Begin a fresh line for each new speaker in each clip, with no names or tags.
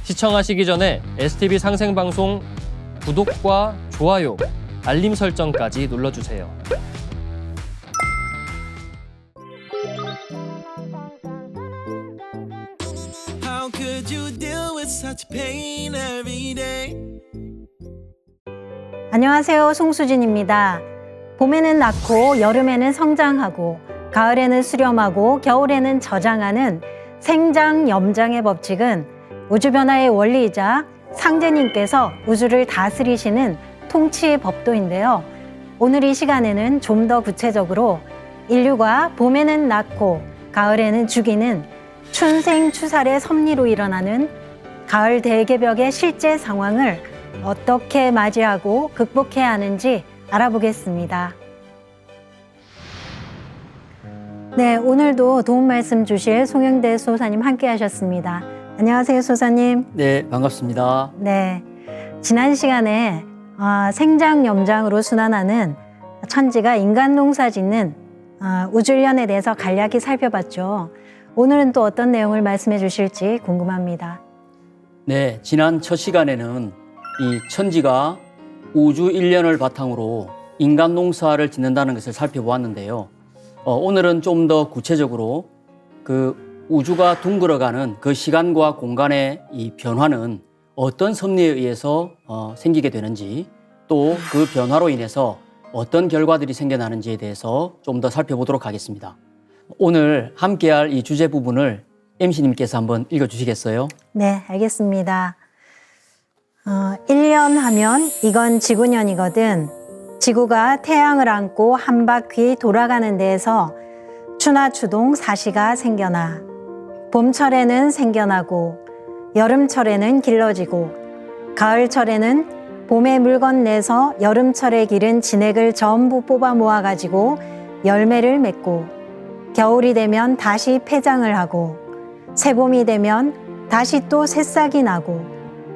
시청하시기 전에 STV 상생방송 구독과 좋아요, 알림 설정까지 눌러주세요.
How could you deal with such pain every day?
안녕하세요. 송수진입니다. 봄에는 낳고 여름에는 성장하고 가을에는 수렴하고 겨울에는 저장하는 생장염장의 법칙은 우주변화의 원리이자 상제님께서 우주를 다스리시는 통치의 법도인데요. 오늘 이 시간에는 좀 더 구체적으로 인류가 봄에는 낳고 가을에는 죽이는 춘생추살의 섭리로 일어나는 가을 대개벽의 실제 상황을 어떻게 맞이하고 극복해야 하는지 알아보겠습니다. 네, 오늘도 도움 말씀 주실 송영대 소사님 함께 하셨습니다. 안녕하세요, 소사님.
네, 반갑습니다.
네, 지난 시간에 생장염장으로 순환하는 천지가 인간 농사 짓는 우주일련에 대해서 간략히 살펴봤죠. 오늘은 또 어떤 내용을 말씀해 주실지 궁금합니다.
네, 지난 첫 시간에는 이 천지가 우주 일련을 바탕으로 인간 농사를 짓는다는 것을 살펴보았는데요. 오늘은 좀 더 구체적으로 그 우주가 둥글어가는 그 시간과 공간의 이 변화는 어떤 섭리에 의해서 생기게 되는지, 또 그 변화로 인해서 어떤 결과들이 생겨나는지에 대해서 좀 더 살펴보도록 하겠습니다. 오늘 함께할 이 주제 부분을 MC님께서 한번 읽어주시겠어요?
네, 알겠습니다. 1년 하면 이건 지구년이거든. 지구가 태양을 안고 한 바퀴 돌아가는 데에서 추나 추동 사시가 생겨나. 봄철에는 생겨나고 여름철에는 길러지고 가을철에는 봄에 물건 내서 여름철에 기른 진액을 전부 뽑아 모아가지고 열매를 맺고 겨울이 되면 다시 폐장을 하고 새봄이 되면 다시 또 새싹이 나고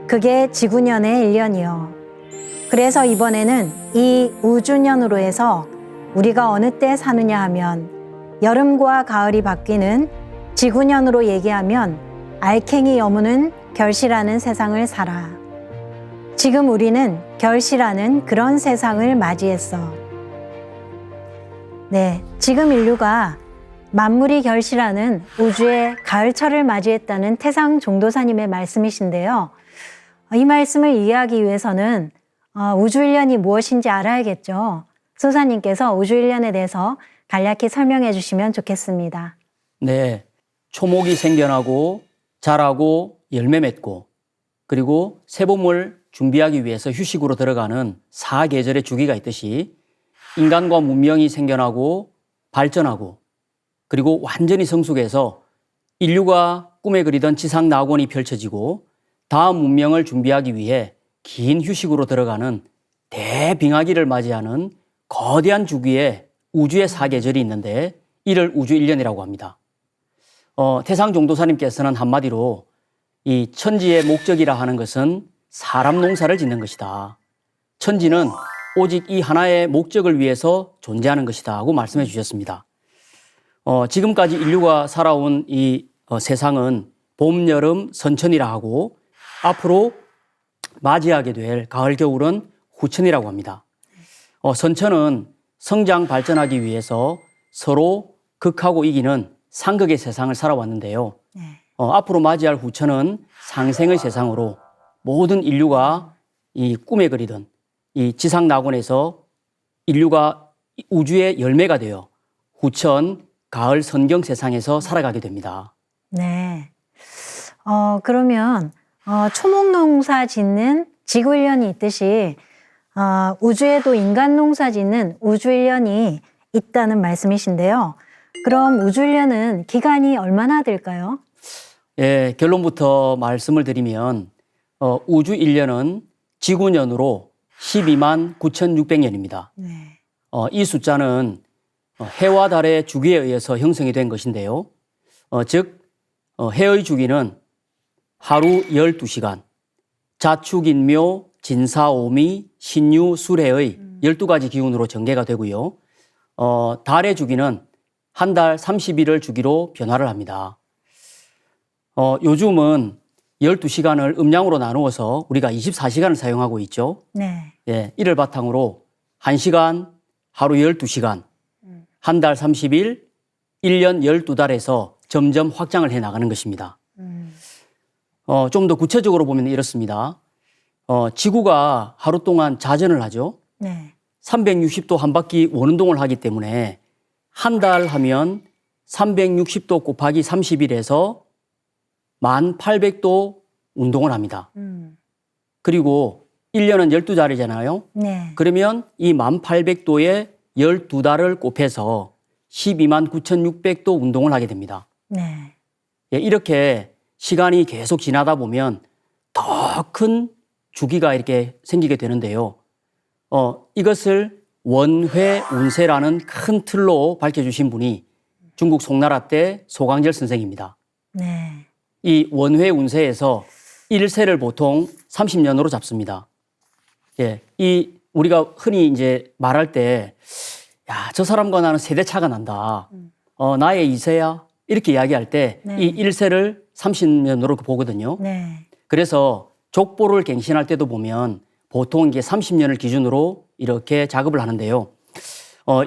그게 지구년의 1년이요. 그래서 이번에는 이 우주년으로 해서 우리가 어느 때 사느냐 하면 여름과 가을이 바뀌는 지구년으로 얘기하면 알갱이 여무는 결실하는 세상을 살아. 지금 우리는 결실하는 그런 세상을 맞이했어. 네, 지금 인류가 만물이 결실하는 우주의 가을철을 맞이했다는 태상 종도사님의 말씀이신데요. 이 말씀을 이해하기 위해서는 우주일련이 무엇인지 알아야겠죠. 소사님께서 우주일련에 대해서 간략히 설명해 주시면 좋겠습니다.
네, 초목이 생겨나고 자라고 열매 맺고 그리고 새봄을 준비하기 위해서 휴식으로 들어가는 사계절의 주기가 있듯이 인간과 문명이 생겨나고 발전하고 그리고 완전히 성숙해서 인류가 꿈에 그리던 지상 낙원이 펼쳐지고 다음 문명을 준비하기 위해 긴 휴식으로 들어가는 대빙하기를 맞이하는 거대한 주기에 우주의 사계절이 있는데 이를 우주일련이라고 합니다. 태상 종도사님께서는 한마디로 이 천지의 목적이라 하는 것은 사람 농사를 짓는 것이다. 천지는 오직 이 하나의 목적을 위해서 존재하는 것이다 하고 말씀해 주셨습니다. 지금까지 인류가 살아온 이 세상은 봄, 여름, 선천이라 하고 앞으로 맞이하게 될 가을, 겨울은 후천이라고 합니다. 선천은 성장, 발전하기 위해서 서로 극하고 이기는 상극의 세상을 살아왔는데요. 앞으로 맞이할 후천은 상생의 세상으로 모든 인류가 이 꿈에 그리던 이 지상 낙원에서 인류가 우주의 열매가 되어 후천, 가을, 선경 세상에서 살아가게 됩니다.
네. 그러면 초목 농사 짓는 지구일련이 있듯이 우주에도 인간 농사 짓는 우주일련이 있다는 말씀이신데요. 그럼 우주일련은 기간이 얼마나 될까요?
예, 결론부터 말씀을 드리면 우주일련은 지구년으로 12만 9,600년입니다.
네.
이 숫자는 해와 달의 주기에 의해서 형성이 된 것인데요. 즉 해의 주기는 하루 12시간, 자축인묘, 진사오미, 신유, 수레의 12가지 기운으로 전개가 되고요. 달의 주기는 한 달 30일을 주기로 변화를 합니다. 요즘은 12시간을 음량으로 나누어서 우리가 24시간을 사용하고 있죠.
네.
예, 이를 바탕으로 1시간, 하루 12시간, 한 달 30일, 1년 12달에서 점점 확장을 해 나가는 것입니다. 좀 더 구체적으로 보면 이렇습니다. 지구가 하루 동안 자전을 하죠.
네.
360도 한 바퀴 원운동을 하기 때문에 한 달 하면 360도 곱하기 30일에서 1800도 운동을 합니다. 그리고 1년은 12달이잖아요.
네.
그러면 이 1800도에 12달을 곱해서 129,600도 운동을 하게 됩니다.
네.
예, 이렇게 시간이 계속 지나다 보면 더 큰 주기가 이렇게 생기게 되는데요. 이것을 원회 운세라는 큰 틀로 밝혀주신 분이 중국 송나라 때 소강절 선생입니다.
네.
이 원회 운세에서 1세를 보통 30년으로 잡습니다. 예, 우리가 흔히 이제 말할 때, 야, 저 사람과 나는 세대 차가 난다. 나의 2세야. 이렇게 이야기할 때,
네.
이 1세를 30년으로 보거든요.
네.
그래서 족보를 갱신할 때도 보면 보통 이게 30년을 기준으로 이렇게 작업을 하는데요.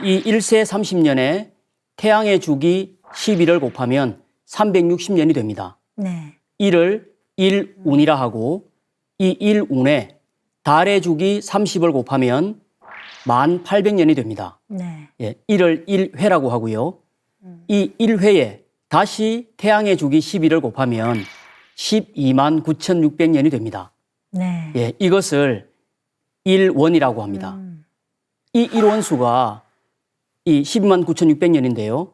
이 1세 30년에 태양의 주기 11을 곱하면 360년이 됩니다.
네.
이를 1운이라 하고 이 1운에 달의 주기 30을 곱하면 1800년이 됩니다.
네.
예, 이를 1회라고 하고요. 이 1회에 다시 태양의 주기 11을 곱하면 129,600년이 됩니다.
네.
예, 이것을 1원이라고 합니다. 이 1원수가 이 129,600년인데요.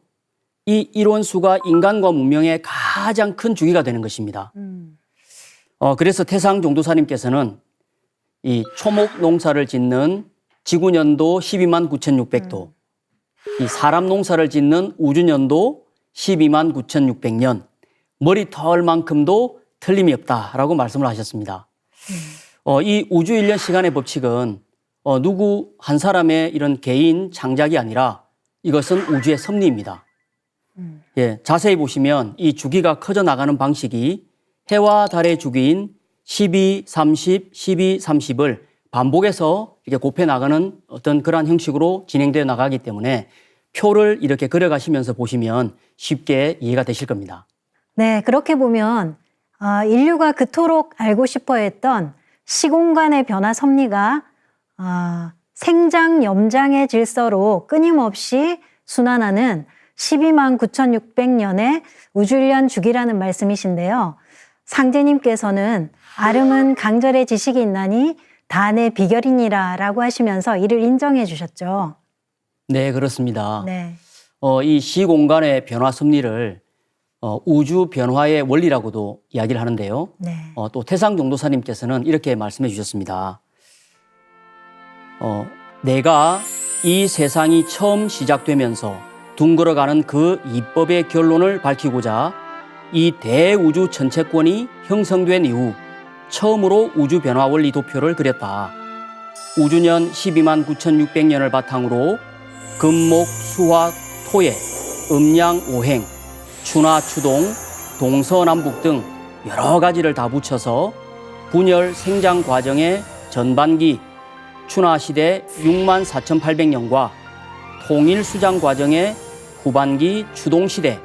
이 1원수가 인간과 문명의 가장 큰 주기가 되는 것입니다. 그래서 태상 종도사님께서는 이 초목 농사를 짓는 지구년도 129,600도, 이 사람 농사를 짓는 우주년도 129,600년, 머리털만큼도 틀림이 없다라고 말씀을 하셨습니다. 이 우주 일년 시간의 법칙은 누구 한 사람의 이런 개인 창작이 아니라 이것은 우주의 섭리입니다. 예, 자세히 보시면 이 주기가 커져 나가는 방식이 해와 달의 주기인 12, 30, 12, 30을 반복해서 이렇게 곱해 나가는 어떤 그러한 형식으로 진행되어 나가기 때문에 표를 이렇게 그려가시면서 보시면 쉽게 이해가 되실 겁니다.
네, 그렇게 보면 인류가 그토록 알고 싶어 했던 시공간의 변화 섭리가 생장 염장의 질서로 끊임없이 순환하는 129,600년의 우주일년 주기라는 말씀이신데요. 상제님께서는 아름은 강절의 지식이 있나니 단의 비결이니라 라고 하시면서 이를 인정해 주셨죠.
네, 그렇습니다.
네.
이 시공간의 변화 섭리를 우주 변화의 원리라고도 이야기를 하는데요.
네.
또 태상 종도사님께서는 이렇게 말씀해 주셨습니다. 내가 이 세상이 처음 시작되면서 둥글어가는 그 이법의 결론을 밝히고자 이 대우주 전체권이 형성된 이후 처음으로 우주 변화 원리 도표를 그렸다. 우주년 129,600년을 바탕으로 금목, 수화, 토의, 음양, 오행, 추나, 추동, 동서남북 등 여러 가지를 다 붙여서 분열 생장 과정의 전반기 추나 시대 64,800년과 통일 수장 과정의 후반기 추동 시대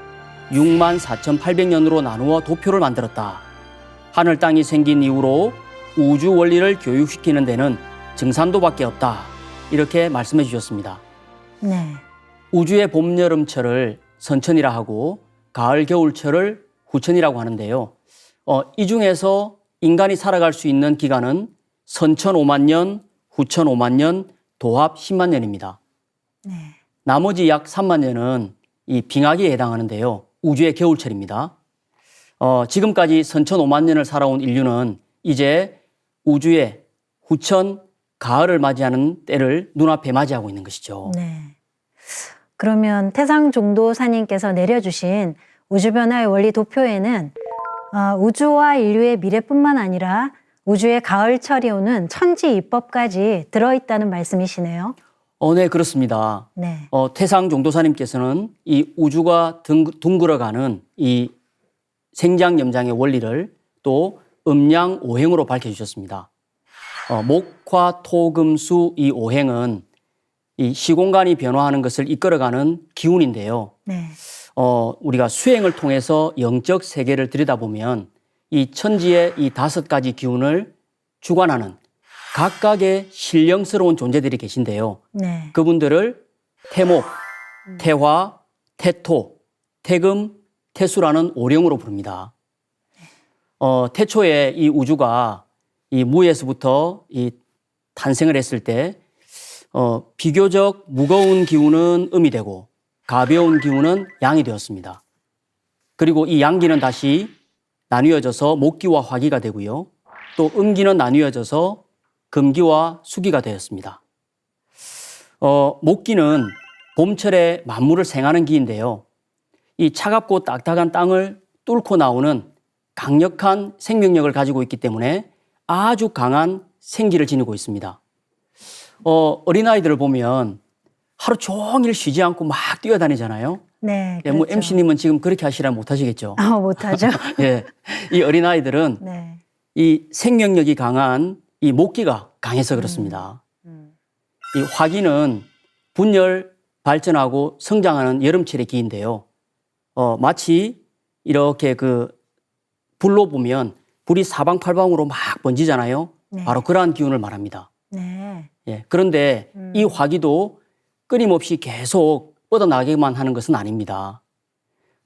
64,800년으로 나누어 도표를 만들었다. 하늘 땅이 생긴 이후로 우주 원리를 교육시키는 데는 증산도밖에 없다. 이렇게 말씀해 주셨습니다.
네.
우주의 봄, 여름철을 선천이라 하고 가을, 겨울철을 후천이라고 하는데요. 이 중에서 인간이 살아갈 수 있는 기간은 선천 5만 년, 후천 5만 년, 도합 10만 년입니다.
네.
나머지 약 3만 년은 이 빙하기에 해당하는데요. 우주의 겨울철입니다. 지금까지 선천 5만 년을 살아온 인류는 이제 우주의 후천, 가을을 맞이하는 때를 눈앞에 맞이하고 있는 것이죠.
네. 그러면 태상 종도사님께서 내려주신 우주변화의 원리 도표에는 우주와 인류의 미래뿐만 아니라 우주의 가을철이 오는 천지 이법까지 들어있다는 말씀이시네요.
네, 그렇습니다.
네.
태상 종도사님께서는 이 우주가 둥글어가는 이 생장 염장의 원리를 또 음양 오행으로 밝혀주셨습니다. 목화, 토, 금, 수 이 오행은 이 시공간이 변화하는 것을 이끌어가는 기운인데요.
네.
우리가 수행을 통해서 영적 세계를 들여다보면 이 천지의 이 5가지 기운을 주관하는 각각의 신령스러운 존재들이 계신데요.
네.
그분들을 태목, 태화, 태토, 태금, 태수라는 오령으로 부릅니다. 태초에 이 우주가 이 무에서부터 이 탄생을 했을 때 비교적 무거운 기운은 음이 되고 가벼운 기운은 양이 되었습니다. 그리고 이 양기는 다시 나뉘어져서 목기와 화기가 되고요. 또 음기는 나뉘어져서 금기와 수기가 되었습니다. 목기는 봄철에 만물을 생하는 기인데요. 이 차갑고 딱딱한 땅을 뚫고 나오는 강력한 생명력을 가지고 있기 때문에 아주 강한 생기를 지니고 있습니다. 어린아이들을 보면 하루 종일 쉬지 않고 막 뛰어다니잖아요.
네.
예, 뭐
그렇죠.
MC님은 지금 그렇게 하시라면 못 하시겠죠.
못하죠.
예, 이 어린아이들은
네.
이 생명력이 강한 이 목기가 강해서 그렇습니다. 이 화기는 분열 발전하고 성장하는 여름철의 기인데요. 마치 이렇게 그 불로 보면 불이 사방팔방으로 막 번지잖아요.
네.
바로 그러한 기운을 말합니다.
네.
예, 그런데 이 화기도 끊임없이 계속 뻗어나가기만 하는 것은 아닙니다.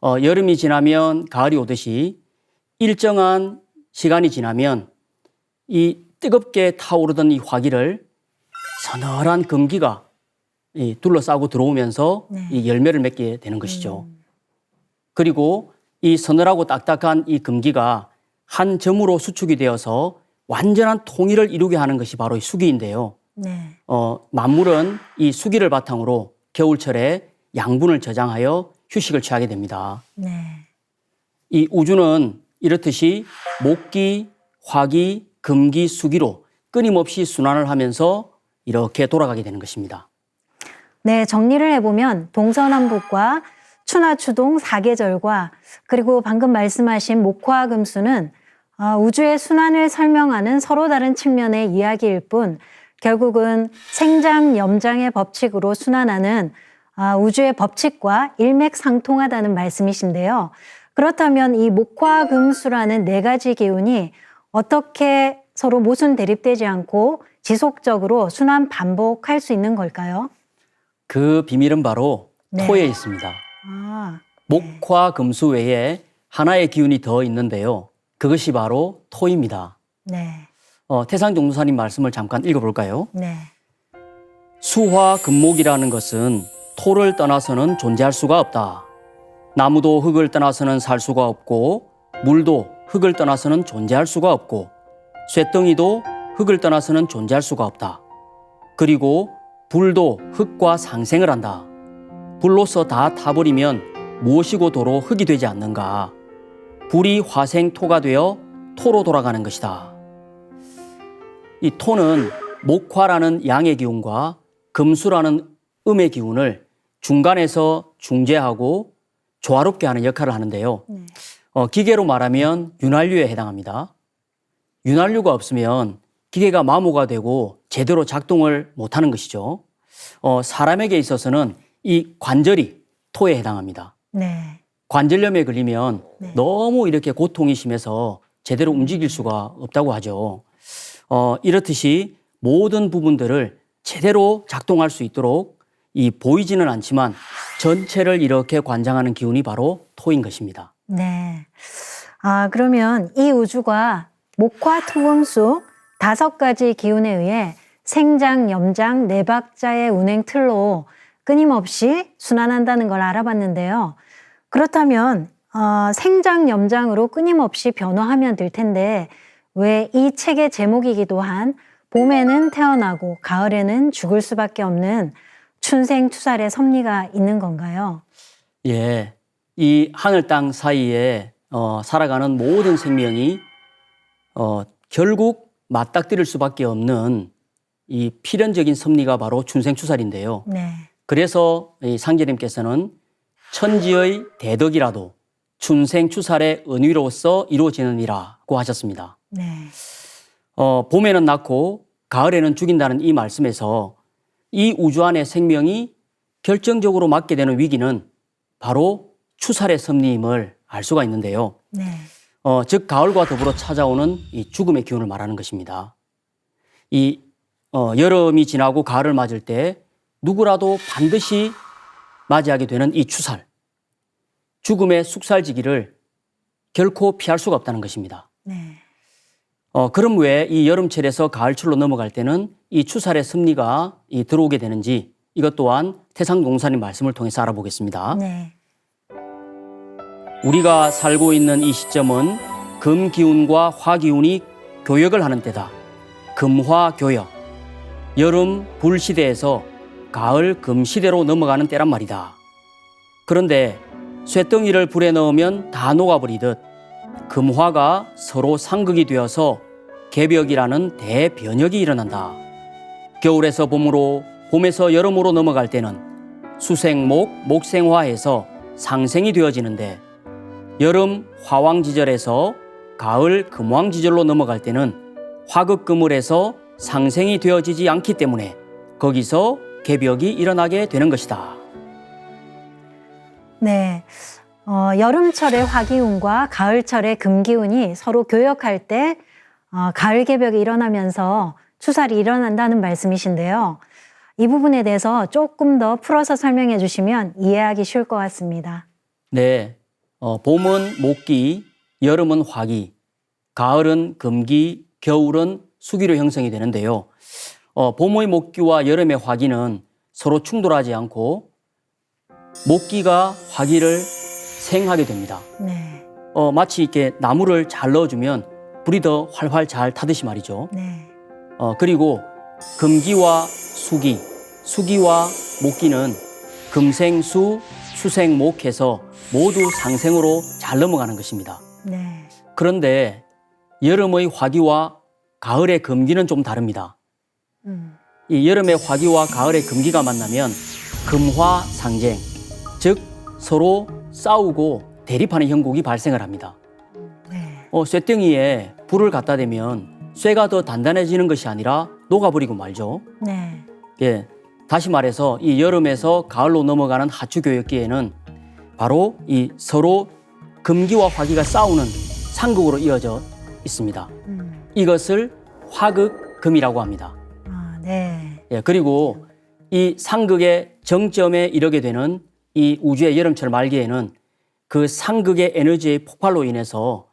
여름이 지나면 가을이 오듯이 일정한 시간이 지나면 이 뜨겁게 타오르던 이 화기를 서늘한 금기가 둘러싸고 들어오면서
네.
이 열매를 맺게 되는 것이죠. 그리고 이 서늘하고 딱딱한 이 금기가 한 점으로 수축이 되어서 완전한 통일을 이루게 하는 것이 바로 이 수기인데요.
네.
만물은 이 수기를 바탕으로 겨울철에 양분을 저장하여 휴식을 취하게 됩니다.
네.
이 우주는 이렇듯이 목기, 화기, 금기, 수기로 끊임없이 순환을 하면서 이렇게 돌아가게 되는 것입니다.
네, 정리를 해보면 동서남북과 추나추동 4계절과 그리고 방금 말씀하신 목화금수는 우주의 순환을 설명하는 서로 다른 측면의 이야기일 뿐 결국은 생장염장의 법칙으로 순환하는 우주의 법칙과 일맥상통하다는 말씀이신데요. 그렇다면 이 목화금수라는 4가지 기운이 어떻게 서로 모순 대립되지 않고 지속적으로 순환 반복할 수 있는 걸까요?
그 비밀은 바로
네.
토에 있습니다. 목화 금수 외에 하나의 기운이 더 있는데요. 그것이 바로 토입니다.
네.
태상종도사님 말씀을 잠깐 읽어볼까요?
네.
수화 금목이라는 것은 토를 떠나서는 존재할 수가 없다. 나무도 흙을 떠나서는 살 수가 없고 물도 흙을 떠나서는 존재할 수가 없고 쇠덩이도 흙을 떠나서는 존재할 수가 없다. 그리고 불도 흙과 상생을 한다. 불로서 다 타버리면 무엇이고 도로 흙이 되지 않는가. 불이 화생 토가 되어 토로 돌아가는 것이다. 이 토는 목화라는 양의 기운과 금수라는 음의 기운을 중간에서 중재하고 조화롭게 하는 역할을 하는데요. 기계로 말하면 윤활유에 해당합니다. 윤활유가 없으면 기계가 마모가 되고 제대로 작동을 못하는 것이죠. 사람에게 있어서는 이 관절이 토에 해당합니다.
네.
관절염에 걸리면
네.
너무 이렇게 고통이 심해서 제대로 움직일 수가 없다고 하죠. 이렇듯이 모든 부분들을 제대로 작동할 수 있도록 이 보이지는 않지만 전체를 이렇게 관장하는 기운이 바로 토인 것입니다.
네. 그러면 이 우주가 목화, 토금수 5가지 기운에 의해 생장, 염장, 4박자의 운행 틀로 끊임없이 순환한다는 걸 알아봤는데요. 그렇다면 생장, 염장으로 끊임없이 변화하면 될 텐데 왜 이 책의 제목이기도 한 봄에는 태어나고 가을에는 죽을 수밖에 없는 춘생투살의 섭리가 있는 건가요?
예, 이 하늘 땅 사이에 살아가는 모든 생명이 결국 맞닥뜨릴 수밖에 없는 이 필연적인 섭리가 바로 춘생추살인데요.
네.
그래서 이 상제님께서는 천지의 대덕이라도 춘생추살의 은위로서 이루어지느니라고 하셨습니다.
네.
봄에는 낳고 가을에는 죽인다는 이 말씀에서 이 우주 안의 생명이 결정적으로 맞게 되는 위기는 바로 추살의 섭리임을 알 수가 있는데요.
네.
즉 가을과 더불어 찾아오는 이 죽음의 기운을 말하는 것입니다. 이 여름이 지나고 가을을 맞을 때 누구라도 반드시 맞이하게 되는 이 추살, 죽음의 숙살지기를 결코 피할 수가 없다는 것입니다.
네.
그럼 왜 이 여름철에서 가을철로 넘어갈 때는 이 추살의 섭리가 들어오게 되는지 이것 또한 태상동사님 말씀을 통해서 알아보겠습니다.
네.
우리가 살고 있는 이 시점은 금기운과 화기운이 교역을 하는 때다. 금화교역. 여름 불시대에서 가을 금시대로 넘어가는 때란 말이다. 그런데 쇳덩이를 불에 넣으면 다 녹아버리듯 금화가 서로 상극이 되어서 개벽이라는 대변혁이 일어난다. 겨울에서 봄으로, 봄에서 여름으로 넘어갈 때는 수생목, 목생화해서 상생이 되어지는데 여름 화왕지절에서 가을 금왕지절로 넘어갈 때는 화극금을해서 상생이 되어지지 않기 때문에 거기서 개벽이 일어나게 되는 것이다.
네. 여름철의 화기운과 가을철의 금기운이 서로 교역할 때 가을 개벽이 일어나면서 추살이 일어난다는 말씀이신데요. 이 부분에 대해서 조금 더 풀어서 설명해 주시면 이해하기 쉬울 것 같습니다.
네. 봄은 목기, 여름은 화기, 가을은 금기, 겨울은 수기로 형성이 되는데요. 봄의 목기와 여름의 화기는 서로 충돌하지 않고 목기가 화기를 생하게 됩니다.
네.
마치 이렇게 나무를 잘 넣어주면 불이 더 활활 잘 타듯이 말이죠.
네.
그리고 금기와 수기, 수기와 목기는 금생수, 수생목해서 모두 상생으로 잘 넘어가는 것입니다.
네.
그런데 여름의 화기와 가을의 금기는 좀 다릅니다. 이 여름의 화기와 가을의 금기가 만나면 금화상쟁, 즉 서로 싸우고 대립하는 형국이 발생을 합니다.
네.
쇳덩이에 불을 갖다 대면 쇠가 더 단단해지는 것이 아니라 녹아버리고 말죠.
네.
예, 다시 말해서 이 여름에서 가을로 넘어가는 하추교역기에는 바로 이 서로 금기와 화기가 싸우는 상극으로 이어져 있습니다. 이것을 화극금이라고 합니다.
네.
예, 그리고 이 상극의 정점에 이르게 되는 이 우주의 여름철 말기에는 그 상극의 에너지의 폭발로 인해서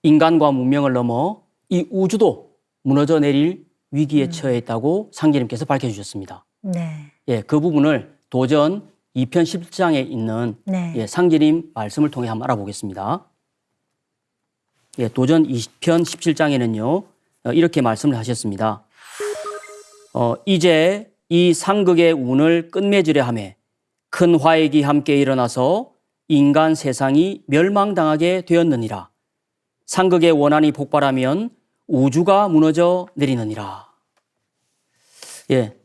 인간과 문명을 넘어 이 우주도 무너져 내릴 위기에 처해 있다고 상제님께서 밝혀주셨습니다.
네.
예, 그 부분을 도전 2편 10장에 있는
네.
상제님 말씀을 통해 한번 알아보겠습니다. 예, 도전 20편 17장에는요 이렇게 말씀을 하셨습니다. 이제 이 상극의 운을 끝맺으려 하매 큰 화액이 함께 일어나서 인간 세상이 멸망당하게 되었느니라. 상극의 원한이 폭발하면 우주가 무너져 내리느니라. 예,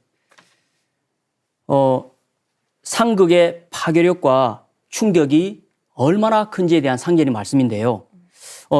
상극의 파괴력과 충격이 얼마나 큰지에 대한 상제님 말씀인데요.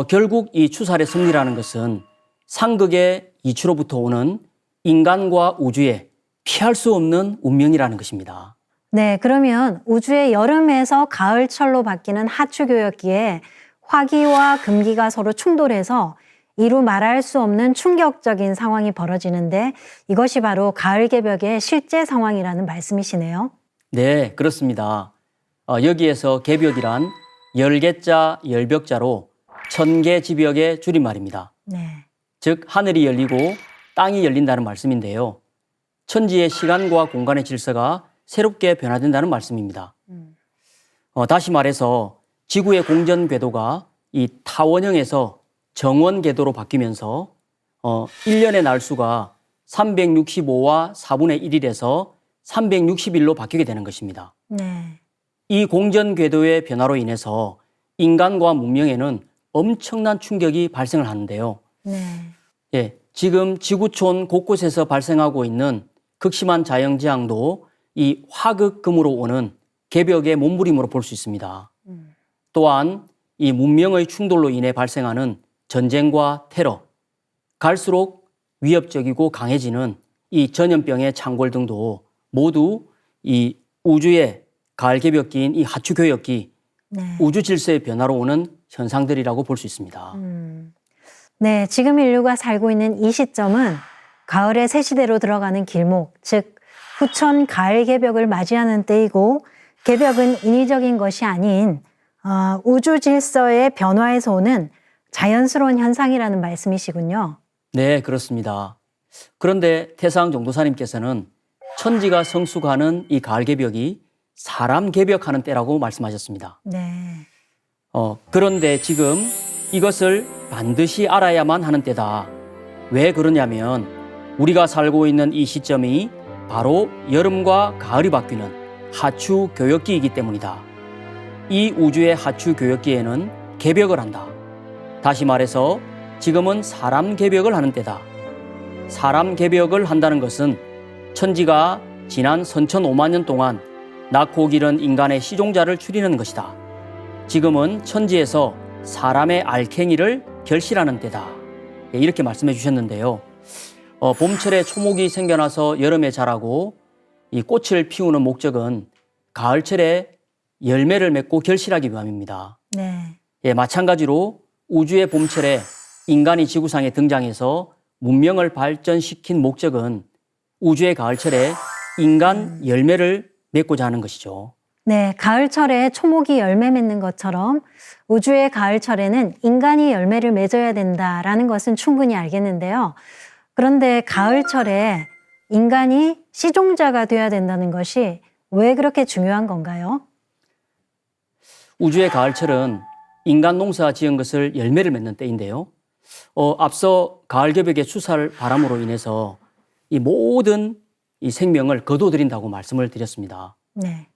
결국 이 추살의 섭리라는 것은 상극의 이치로부터 오는 인간과 우주의 피할 수 없는 운명이라는 것입니다.
네, 그러면 우주의 여름에서 가을철로 바뀌는 하추교역기에 화기와 금기가 서로 충돌해서 이루 말할 수 없는 충격적인 상황이 벌어지는데 이것이 바로 가을 개벽의 실제 상황이라는 말씀이시네요.
네, 그렇습니다. 여기에서 개벽이란 열개자, 열벽자로 천개지벽의 줄임말입니다.
네.
즉 하늘이 열리고 땅이 열린다는 말씀인데요. 천지의 시간과 공간의 질서가 새롭게 변화된다는 말씀입니다. 다시 말해서 지구의 공전 궤도가 이 타원형에서 정원 궤도로 바뀌면서 1년의 날수가 365와 4분의 1일에서 361로 바뀌게 되는 것입니다.
네.
이 공전 궤도의 변화로 인해서 인간과 문명에는 엄청난 충격이 발생을 하는데요.
네.
예, 지금 지구촌 곳곳에서 발생하고 있는 극심한 자연재앙도 이 화극금으로 오는 개벽의 몸부림으로 볼 수 있습니다. 또한 이 문명의 충돌로 인해 발생하는 전쟁과 테러, 갈수록 위협적이고 강해지는 이 전염병의 창궐 등도 모두 이 우주의 가을 개벽기인 이 하추 교역기,
네.
우주 질서의 변화로 오는 현상들이라고 볼 수 있습니다.
네, 지금 인류가 살고 있는 이 시점은 가을의 새 시대로 들어가는 길목, 즉 후천 가을 개벽을 맞이하는 때이고, 개벽은 인위적인 것이 아닌 우주 질서의 변화에서 오는 자연스러운 현상이라는 말씀이시군요.
네, 그렇습니다. 그런데 태상 정도사님께서는 천지가 성숙하는 이 가을 개벽이 사람 개벽하는 때라고 말씀하셨습니다.
네.
그런데 지금 이것을 반드시 알아야만 하는 때다. 왜 그러냐면 우리가 살고 있는 이 시점이 바로 여름과 가을이 바뀌는 하추 교역기이기 때문이다. 이 우주의 하추 교역기에는 개벽을 한다. 다시 말해서 지금은 사람 개벽을 하는 때다. 사람 개벽을 한다는 것은 천지가 지난 선천 5만 년 동안 낳고 기른 인간의 시종자를 추리는 것이다. 지금은 천지에서 사람의 알갱이를 결실하는 때다. 이렇게 말씀해 주셨는데요. 봄철에 초목이 생겨나서 여름에 자라고 이 꽃을 피우는 목적은 가을철에 열매를 맺고 결실하기 위함입니다.
네.
예, 마찬가지로 우주의 봄철에 인간이 지구상에 등장해서 문명을 발전시킨 목적은 우주의 가을철에 인간 열매를 맺고자 하는 것이죠.
네, 가을철에 초목이 열매 맺는 것처럼 우주의 가을철에는 인간이 열매를 맺어야 된다라는 것은 충분히 알겠는데요. 그런데 가을철에 인간이 시종자가 되어야 된다는 것이 왜 그렇게 중요한 건가요?
우주의 가을철은 인간 농사 지은 것을 열매를 맺는 때인데요. 앞서 가을 개벽의 추살 바람으로 인해서 이 모든 이 생명을 거둬들인다고 말씀을 드렸습니다.
네.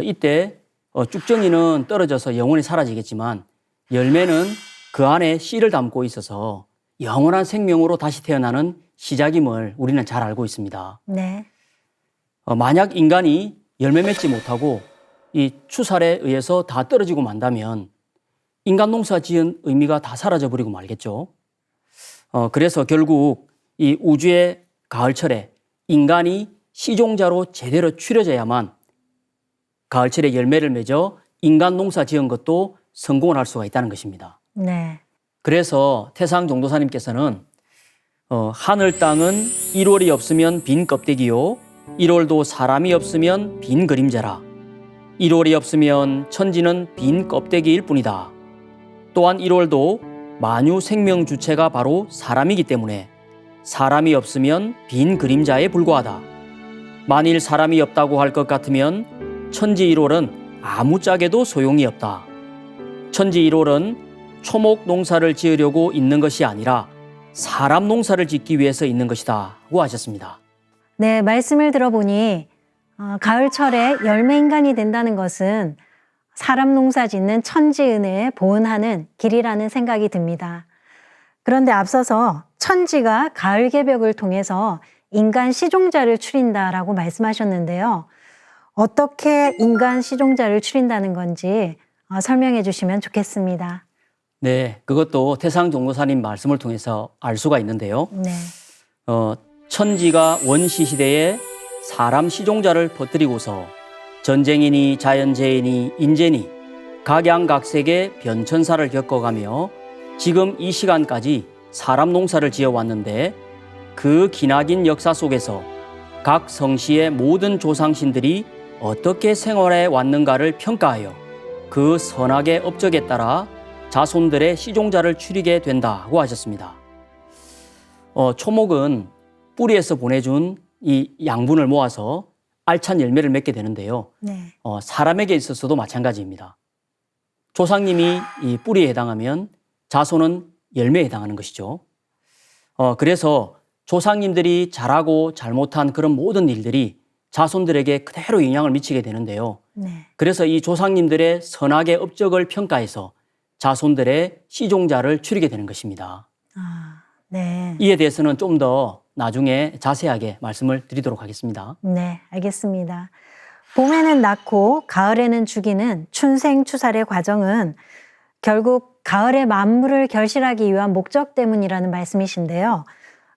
이때 쭉정이는 떨어져서 영원히 사라지겠지만 열매는 그 안에 씨를 담고 있어서 영원한 생명으로 다시 태어나는 시작임을 우리는 잘 알고 있습니다.
네.
만약 인간이 열매 맺지 못하고 이 추살에 의해서 다 떨어지고 만다면 인간 농사 지은 의미가 다 사라져 버리고 말겠죠. 그래서 결국 이 우주의 가을철에 인간이 시종자로 제대로 추려져야만 가을철에 열매를 맺어 인간 농사 지은 것도 성공을 할 수가 있다는 것입니다.
네.
그래서 태상 정도사님께서는 하늘 땅은 1월이 없으면 빈 껍데기요 1월도 사람이 없으면 빈 그림자라 1월이 없으면 천지는 빈 껍데기일 뿐이다. 또한 1월도 만유 생명 주체가 바로 사람이기 때문에 사람이 없으면 빈 그림자에 불과하다. 만일 사람이 없다고 할 것 같으면 천지 1월은 아무짝에도 소용이 없다. 천지 1월은 초목 농사를 지으려고 있는 것이 아니라 사람 농사를 짓기 위해서 있는 것이다 고 하셨습니다.
네, 말씀을 들어보니 가을철에 열매 인간이 된다는 것은 사람 농사 짓는 천지 은혜에 보은하는 길이라는 생각이 듭니다. 그런데 앞서서 천지가 가을 개벽을 통해서 인간 시종자를 추린다라고 말씀하셨는데요. 어떻게 인간 시종자를 추린다는 건지 설명해 주시면 좋겠습니다.
네, 그것도 태상 정도사님 말씀을 통해서 알 수가 있는데요.
네.
천지가 원시 시대에 사람 시종자를 퍼뜨리고서 전쟁이니 자연재해니 인재니 각양각색의 변천사를 겪어가며 지금 이 시간까지 사람 농사를 지어왔는데 그 기나긴 역사 속에서 각 성씨의 모든 조상신들이 어떻게 생활해 왔는가를 평가하여 그 선악의 업적에 따라 자손들의 시종자를 추리게 된다고 하셨습니다. 초목은 뿌리에서 보내준 이 양분을 모아서 알찬 열매를 맺게 되는데요.
네.
사람에게 있어서도 마찬가지입니다. 조상님이 이 뿌리에 해당하면 자손은 열매에 해당하는 것이죠. 그래서 조상님들이 잘하고 잘못한 그런 모든 일들이 자손들에게 그대로 영향을 미치게 되는데요.
네.
그래서 이 조상님들의 선악의 업적을 평가해서 자손들의 시종자를 추리게 되는 것입니다.
네.
이에 대해서는 좀 더 나중에 자세하게 말씀을 드리도록 하겠습니다.
네, 알겠습니다. 봄에는 낳고 가을에는 죽이는 춘생추살의 과정은 결국 가을의 만물을 결실하기 위한 목적 때문이라는 말씀이신데요.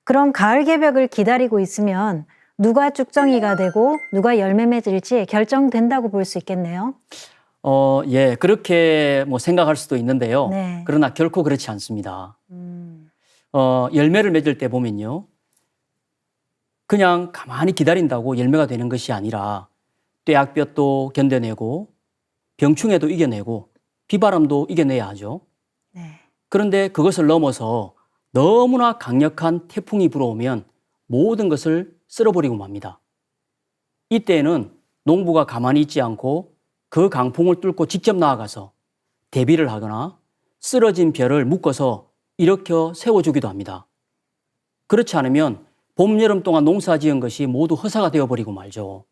그럼 가을 개벽을 기다리고 있으면 누가 쭉정이가 되고 누가 열매 맺을지 결정된다고 볼 수 있겠네요.
예, 그렇게 뭐 생각할 수도 있는데요.
네.
그러나 결코 그렇지 않습니다. 열매를 맺을 때 보면요. 그냥 가만히 기다린다고 열매가 되는 것이 아니라 뙤약볕도 견뎌내고 병충해도 이겨내고 비바람도 이겨내야 하죠.
네.
그런데 그것을 넘어서 너무나 강력한 태풍이 불어오면 모든 것을 쓸어버리고 맙니다. 이때에는 농부가 가만히 있지 않고 그 강풍을 뚫고 직접 나아가서 대비를 하거나 쓰러진 벼를 묶어서 일으켜 세워주기도 합니다. 그렇지 않으면 봄, 여름 동안 농사 지은 것이 모두 허사가 되어버리고 말죠.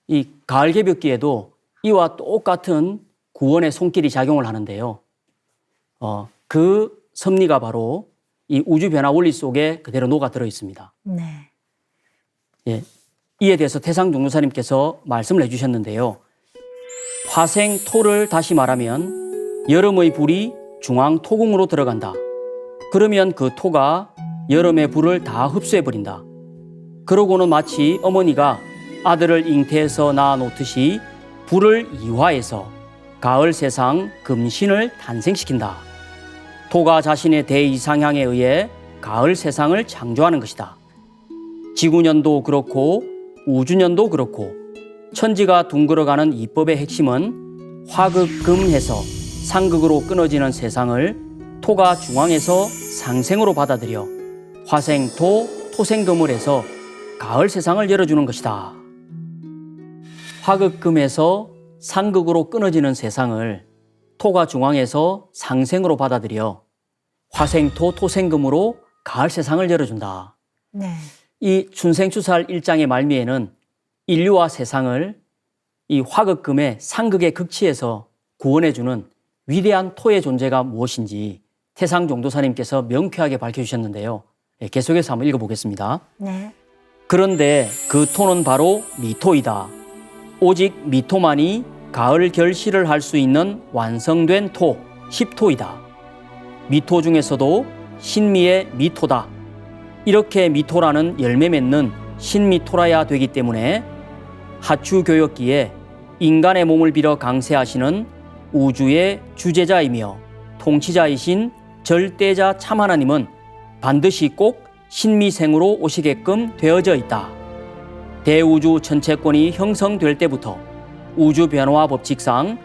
이 가을 개벽기에도 이와 똑같은 구원의 손길이 작용을 하는데요. 그 섭리가 바로 이 우주 변화 원리 속에 그대로 녹아 들어 있습니다.
네.
예, 이에 대해서 태상 종도사님께서 말씀을 해주셨는데요. 화생토를 다시 말하면 여름의 불이 중앙 토궁으로 들어간다. 그러면 그 토가 여름의 불을 다 흡수해버린다. 그러고는 마치 어머니가 아들을 잉태해서 낳아놓듯이 불을 이화해서 가을 세상 금신을 탄생시킨다. 토가 자신의 대이상향에 의해 가을 세상을 창조하는 것이다. 지구년도 그렇고 우주년도 그렇고 천지가 둥글어가는 이법의 핵심은 화극금해서 상극으로 끊어지는 세상을 토가 중앙에서 상생으로 받아들여 화생토, 토생금을 해서 가을 세상을 열어주는 것이다. 화극금에서 상극으로 끊어지는 세상을 토가 중앙에서 상생으로 받아들여 화생토, 토생금으로 가을 세상을 열어준다.
네.
이 춘생추살 1장의 말미에는 인류와 세상을 이 화극금의 상극의 극치에서 구원해주는 위대한 토의 존재가 무엇인지 태상 종도사님께서 명쾌하게 밝혀주셨는데요. 계속해서 한번 읽어보겠습니다.
네.
그런데 그 토는 바로 미토이다. 오직 미토만이 가을 결실을 할 수 있는 완성된 토, 십토이다. 미토 중에서도 신미의 미토다. 이렇게 미토라는 열매 맺는 신미토라야 되기 때문에 하추교역기에 인간의 몸을 빌어 강세하시는 우주의 주제자이며 통치자이신 절대자 참하나님은 반드시 꼭 신미생으로 오시게끔 되어져 있다. 대우주 전체권이 형성될 때부터 우주 변화 법칙상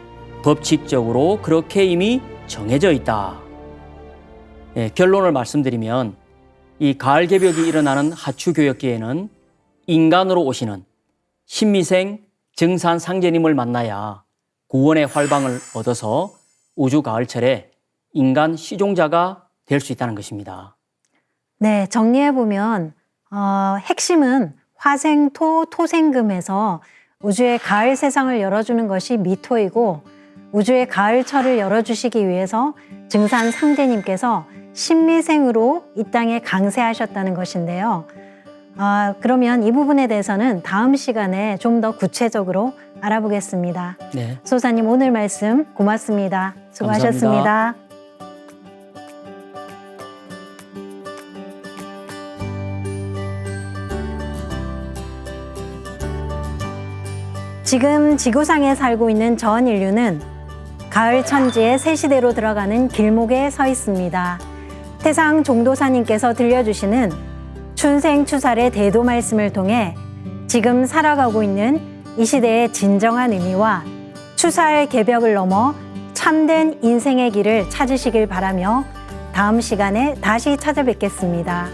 법칙적으로 그렇게 이미 정해져 있다. 결론을 말씀드리면 이 가을 개벽이 일어나는 하추교역기에는 인간으로 오시는 신미생 증산 상제님을 만나야 구원의 활방을 얻어서 우주 가을철에 인간 시종자가 될 수 있다는 것입니다.
네, 정리해보면 핵심은 화생토, 토생금에서 우주의 가을 세상을 열어주는 것이 미토이고 우주의 가을철을 열어주시기 위해서 증산 상제님께서 신미생으로 이 땅에 강세하셨다는 것인데요. 그러면 이 부분에 대해서는 다음 시간에 좀 더 구체적으로 알아보겠습니다.
네.
소사님 오늘 말씀 고맙습니다. 수고하셨습니다.
감사합니다.
지금 지구상에 살고 있는 전 인류는 가을 천지의 새 시대로 들어가는 길목에 서 있습니다. 태상 종도사님께서 들려주시는 춘생추살의 대도 말씀을 통해 지금 살아가고 있는 이 시대의 진정한 의미와 추살 개벽을 넘어 참된 인생의 길을 찾으시길 바라며 다음 시간에 다시 찾아뵙겠습니다.